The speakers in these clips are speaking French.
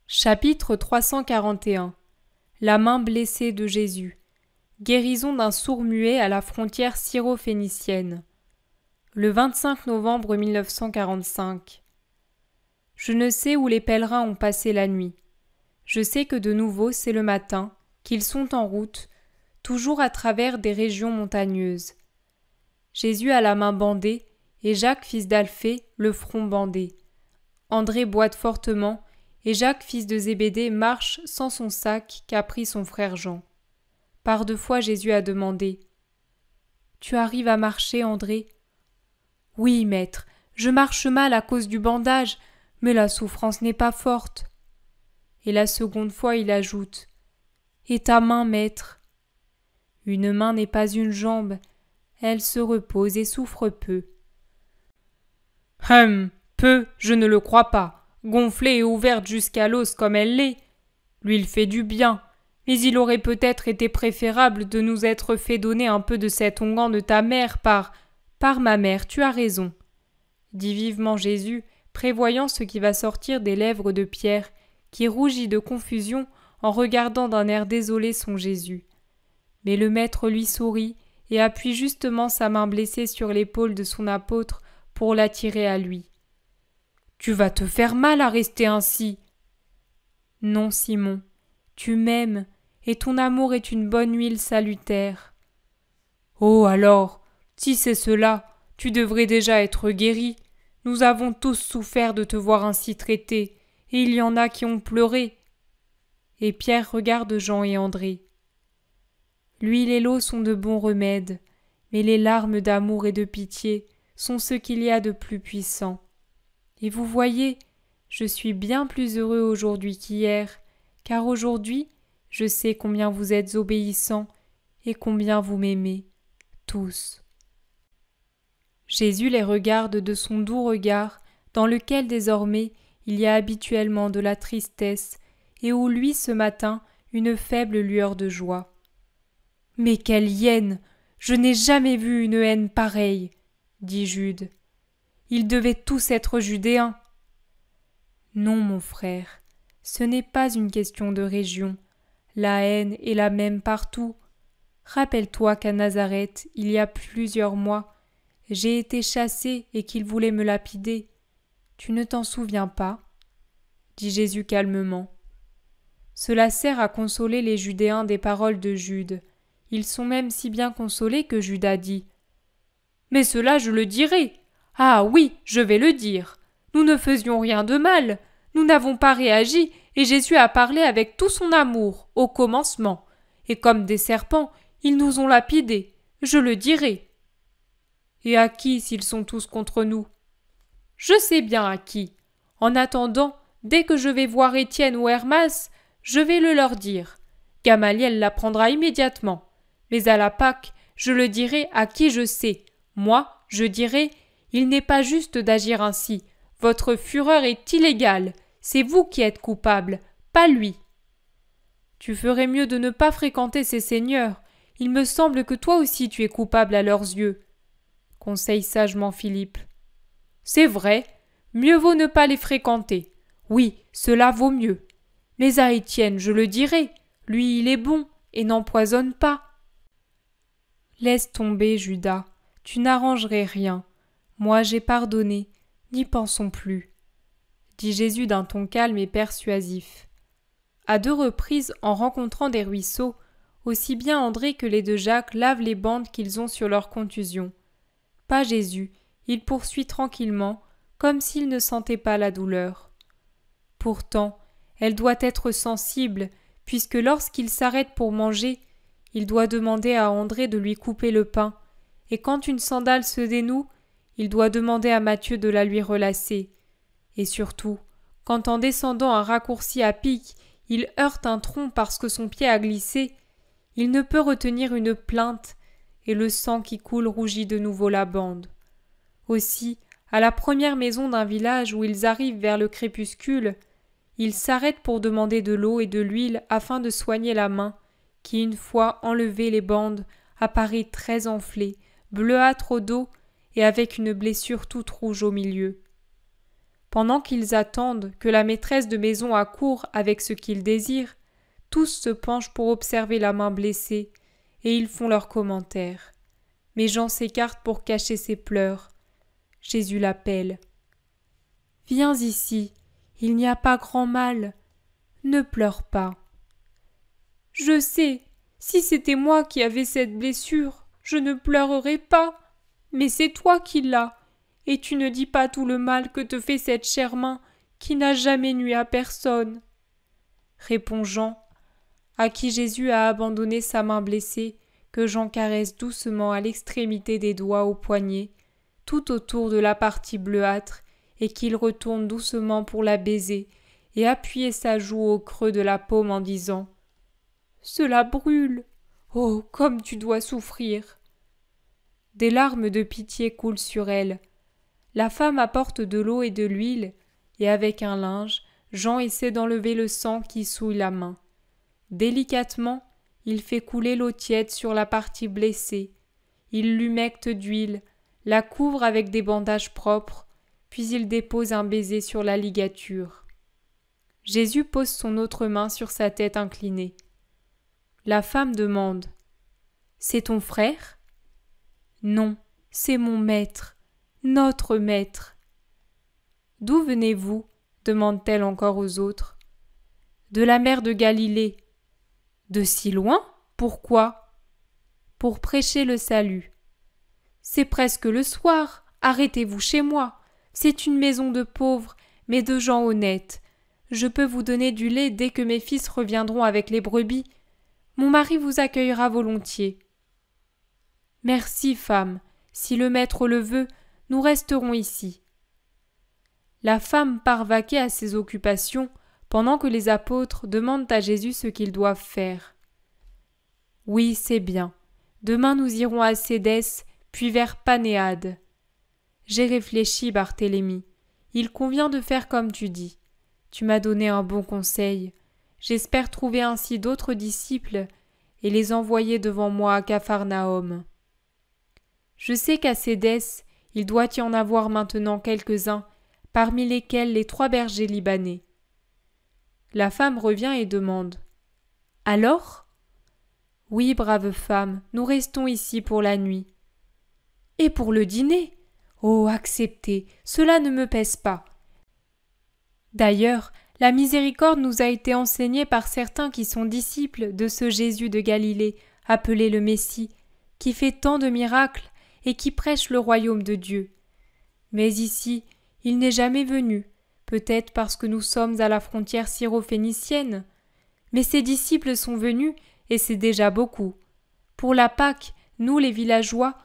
Chapitre 341. La main blessée de Jésus. Guérison d'un sourd-muet à la frontière syro-phénicienne. Le 25 novembre 1945. Je ne sais où les pèlerins ont passé la nuit. Je sais que de nouveau c'est le matin, qu'ils sont en route, toujours à travers des régions montagneuses. Jésus a la main bandée et Jacques, fils d'Alphée, le front bandé. André boite fortement et Jacques, fils de Zébédée, marche sans son sac qu'a pris son frère Jean. Par deux fois Jésus a demandé « Tu arrives à marcher, André ?»« Oui, maître, je marche mal à cause du bandage, mais la souffrance n'est pas forte. » Et la seconde fois il ajoute « Et ta main, maître ?» Une main n'est pas une jambe, elle se repose et souffre peu. Peu, je ne le crois pas. Gonflée et ouverte jusqu'à l'os comme elle l'est. L'huile fait du bien, mais il aurait peut-être été préférable de nous être fait donner un peu de cet onguent de ta mère par ma mère, tu as raison, dit vivement Jésus, prévoyant ce qui va sortir des lèvres de Pierre, qui rougit de confusion en regardant d'un air désolé son Jésus. Mais le maître lui sourit et appuie justement sa main blessée sur l'épaule de son apôtre pour l'attirer à lui. « Tu vas te faire mal à rester ainsi. »« Non, Simon, tu m'aimes, et ton amour est une bonne huile salutaire. »« Oh alors, si c'est cela, tu devrais déjà être guéri. Nous avons tous souffert de te voir ainsi traité, et il y en a qui ont pleuré. » Et Pierre regarde Jean et André. L'huile et l'eau sont de bons remèdes, mais les larmes d'amour et de pitié sont ce qu'il y a de plus puissant. Et vous voyez, je suis bien plus heureux aujourd'hui qu'hier, car aujourd'hui, je sais combien vous êtes obéissants et combien vous m'aimez, tous. Jésus les regarde de son doux regard, dans lequel désormais il y a habituellement de la tristesse, et où luit ce matin une faible lueur de joie. « Mais quelle hyène! Je n'ai jamais vu une haine pareille, » dit Jude. « Ils devaient tous être judéens. » Non, mon frère, ce n'est pas une question de région. La haine est la même partout. Rappelle-toi qu'à Nazareth, il y a plusieurs mois, j'ai été chassé et qu'ils voulaient me lapider. Tu ne t'en souviens pas ? Dit Jésus calmement. Cela sert à consoler les Judéens des paroles de Jude. Ils sont même si bien consolés que Jude a dit « Mais cela je le dirai. Ah oui, je vais le dire. Nous ne faisions rien de mal. Nous n'avons pas réagi et Jésus a parlé avec tout son amour au commencement. Et comme des serpents, ils nous ont lapidés. Je le dirai. » Et à qui s'ils sont tous contre nous ? Je sais bien à qui. En attendant, dès que je vais voir Étienne ou Hermas, je vais le leur dire. Gamaliel l'apprendra immédiatement. Mais à la Pâque, je le dirai à qui je sais. Moi, je dirai, il n'est pas juste d'agir ainsi. Votre fureur est illégale. C'est vous qui êtes coupable, pas lui. Tu ferais mieux de ne pas fréquenter ces seigneurs. Il me semble que toi aussi tu es coupable à leurs yeux. Conseille sagement Philippe. C'est vrai, mieux vaut ne pas les fréquenter. Oui, cela vaut mieux. Mais à Étienne, je le dirai. Lui, il est bon et n'empoisonne pas. Laisse tomber, Judas. Tu n'arrangerais rien. Moi, j'ai pardonné. N'y pensons plus. Dit Jésus d'un ton calme et persuasif. À deux reprises, en rencontrant des ruisseaux, aussi bien André que les deux Jacques lavent les bandes qu'ils ont sur leur contusion. Pas Jésus, il poursuit tranquillement, comme s'il ne sentait pas la douleur. Pourtant, elle doit être sensible, puisque lorsqu'il s'arrête pour manger, il doit demander à André de lui couper le pain, et quand une sandale se dénoue, il doit demander à Matthieu de la lui relasser. Et surtout, quand en descendant un raccourci à pic, il heurte un tronc parce que son pied a glissé, il ne peut retenir une plainte, et le sang qui coule rougit de nouveau la bande. Aussi, à la première maison d'un village où ils arrivent vers le crépuscule, ils s'arrêtent pour demander de l'eau et de l'huile afin de soigner la main, qui, une fois enlevées les bandes, apparaît très enflée, bleuâtre au dos et avec une blessure toute rouge au milieu. Pendant qu'ils attendent que la maîtresse de maison accourt avec ce qu'ils désirent, tous se penchent pour observer la main blessée, et ils font leurs commentaires. Mais Jean s'écarte pour cacher ses pleurs. Jésus l'appelle. « Viens ici, il n'y a pas grand mal. Ne pleure pas. » « Je sais, si c'était moi qui avais cette blessure, je ne pleurerais pas. Mais c'est toi qui l'as, et tu ne dis pas tout le mal que te fait cette chère main qui n'a jamais nui à personne. » Répond Jean, à qui Jésus a abandonné sa main blessée, que Jean caresse doucement à l'extrémité des doigts au poignet, tout autour de la partie bleuâtre, et qu'il retourne doucement pour la baiser et appuyer sa joue au creux de la paume en disant « Cela brûle. Oh, comme tu dois souffrir !» Des larmes de pitié coulent sur elle. La femme apporte de l'eau et de l'huile, et avec un linge, Jean essaie d'enlever le sang qui souille la main. Délicatement, il fait couler l'eau tiède sur la partie blessée. Il l'humecte d'huile, la couvre avec des bandages propres, puis il dépose un baiser sur la ligature. Jésus pose son autre main sur sa tête inclinée. La femme demande « C'est ton frère ?» « Non, c'est mon maître, notre maître. »« D'où venez-vous » demande-t-elle encore aux autres. « De la mer de Galilée. »« De si loin ? Pourquoi ?»« Pour prêcher le salut. »« C'est presque le soir, arrêtez-vous chez moi. C'est une maison de pauvres, mais de gens honnêtes. Je peux vous donner du lait dès que mes fils reviendront avec les brebis. Mon mari vous accueillera volontiers. »« Merci, femme. Si le maître le veut, nous resterons ici. » La femme part vaquer à ses occupations pendant que les apôtres demandent à Jésus ce qu'ils doivent faire. « Oui, c'est bien. Demain nous irons à Cédès, puis vers Panéade. »« J'ai réfléchi, Barthélemy. Il convient de faire comme tu dis. Tu m'as donné un bon conseil. J'espère trouver ainsi d'autres disciples et les envoyer devant moi à Capharnaüm. Je sais qu'à Cédès, il doit y en avoir maintenant quelques-uns, parmi lesquels les 3 bergers libanais. » La femme revient et demande « Alors ?» « Oui, brave femme, nous restons ici pour la nuit. »« Et pour le dîner ? Oh, acceptez, cela ne me pèse pas. D'ailleurs, la miséricorde nous a été enseignée par certains qui sont disciples de ce Jésus de Galilée, appelé le Messie, qui fait tant de miracles et qui prêche le royaume de Dieu. Mais ici, il n'est jamais venu, peut-être parce que nous sommes à la frontière syro-phénicienne. Mais ses disciples sont venus, et c'est déjà beaucoup. Pour la Pâque, nous les villageois,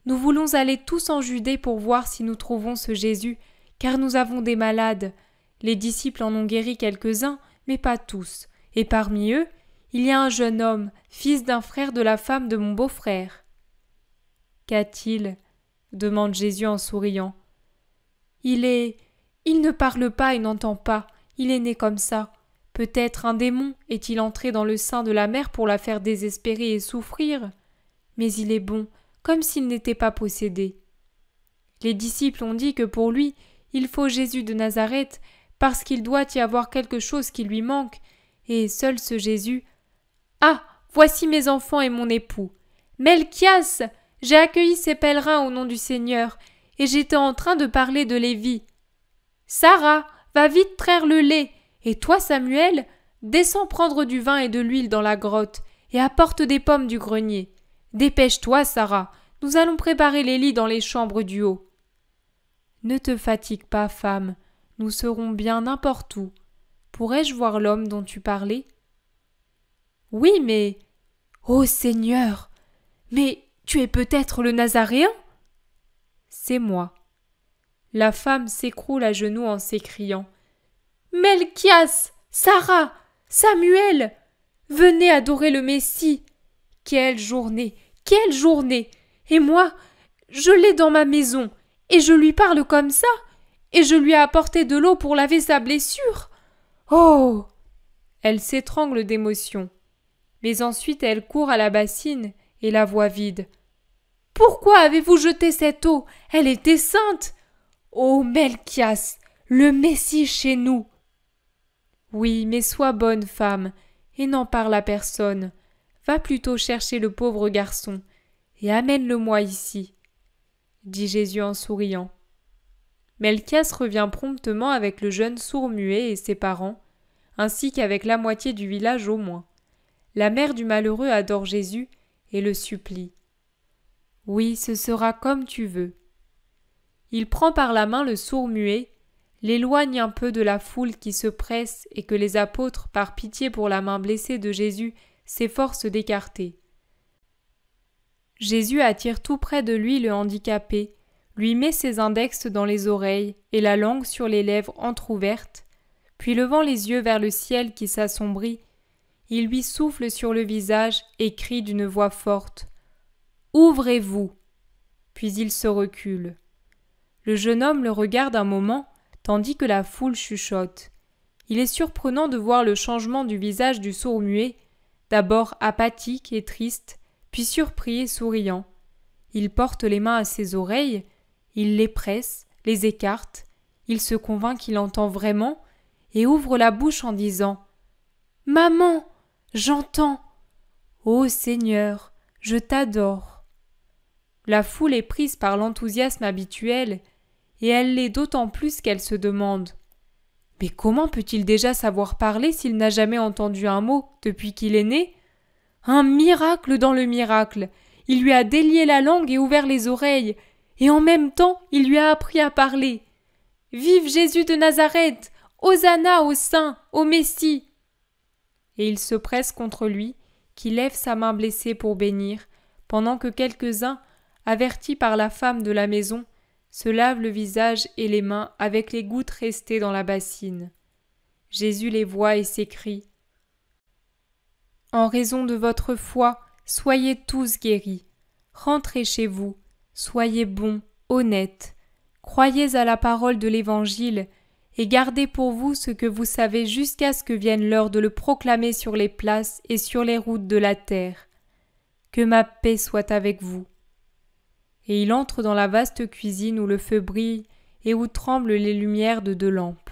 nous voulons aller tous en Judée pour voir si nous trouvons ce Jésus, car nous avons des malades. Les disciples en ont guéri quelques-uns, mais pas tous, et parmi eux, il y a un jeune homme, fils d'un frère de la femme de mon beau-frère. « Qu'a-t-il » demande Jésus en souriant. « Il ne parle pas et n'entend pas, il est né comme ça. Peut-être un démon est-il entré dans le sein de la mère pour la faire désespérer et souffrir. Mais il est bon, comme s'il n'était pas possédé. Les disciples ont dit que pour lui, il faut Jésus de Nazareth, parce qu'il doit y avoir quelque chose qui lui manque, et seul ce Jésus. Ah, voici mes enfants et mon époux. Melchias, j'ai accueilli ces pèlerins au nom du Seigneur, et j'étais en train de parler de Lévi. Sarah, va vite traire le lait, et toi, Samuel, descends prendre du vin et de l'huile dans la grotte, et apporte des pommes du grenier. Dépêche-toi, Sarah, nous allons préparer les lits dans les chambres du haut. Ne te fatigue pas, femme, nous serons bien n'importe où. Pourrais-je voir l'homme dont tu parlais ? Oui, mais... Ô Seigneur ! Mais tu es peut-être le Nazaréen ? C'est moi. La femme s'écroule à genoux en s'écriant. Melchias, Sarah, Samuel, venez adorer le Messie. Quelle journée, quelle journée! Et moi, je l'ai dans ma maison, et je lui parle comme ça, et je lui ai apporté de l'eau pour laver sa blessure. Oh! Elle s'étrangle d'émotion. Mais ensuite elle court à la bassine et la voit vide. Pourquoi avez-vous jeté cette eau? Elle était sainte. Ô Melchias, le Messie chez nous. Oui, mais sois bonne femme, et n'en parle à personne. Va plutôt chercher le pauvre garçon, et amène-le-moi ici, dit Jésus en souriant. Melchias revient promptement avec le jeune sourd-muet et ses parents, ainsi qu'avec la moitié du village au moins. La mère du malheureux adore Jésus et le supplie. Oui, ce sera comme tu veux. Il prend par la main le sourd-muet, l'éloigne un peu de la foule qui se presse et que les apôtres, par pitié pour la main blessée de Jésus, s'efforcent d'écarter. Jésus attire tout près de lui le handicapé, lui met ses index dans les oreilles et la langue sur les lèvres entr'ouvertes, puis levant les yeux vers le ciel qui s'assombrit, il lui souffle sur le visage et crie d'une voix forte « Ouvrez-vous !» Puis il se recule. Le jeune homme le regarde un moment, tandis que la foule chuchote. Il est surprenant de voir le changement du visage du sourd-muet, d'abord apathique et triste, puis surpris et souriant. Il porte les mains à ses oreilles, il les presse, les écarte, il se convainc qu'il entend vraiment, et ouvre la bouche en disant « Maman, j'entends. Ô Seigneur, je t'adore. » La foule est prise par l'enthousiasme habituel, et elle l'est d'autant plus qu'elle se demande « Mais comment peut-il déjà savoir parler s'il n'a jamais entendu un mot depuis qu'il est né ? Un miracle dans le miracle. Il lui a délié la langue et ouvert les oreilles, et en même temps il lui a appris à parler. Vive Jésus de Nazareth! Hosanna au Saint, au Messie! Et il se presse contre lui, qui lève sa main blessée pour bénir, pendant que quelques-uns, avertis par la femme de la maison, se lavent le visage et les mains avec les gouttes restées dans la bassine. Jésus les voit et s'écrie « En raison de votre foi, soyez tous guéris. Rentrez chez vous, soyez bons, honnêtes. Croyez à la parole de l'Évangile et gardez pour vous ce que vous savez jusqu'à ce que vienne l'heure de le proclamer sur les places et sur les routes de la terre. Que ma paix soit avec vous. » Et il entre dans la vaste cuisine où le feu brille et où tremblent les lumières de 2 lampes.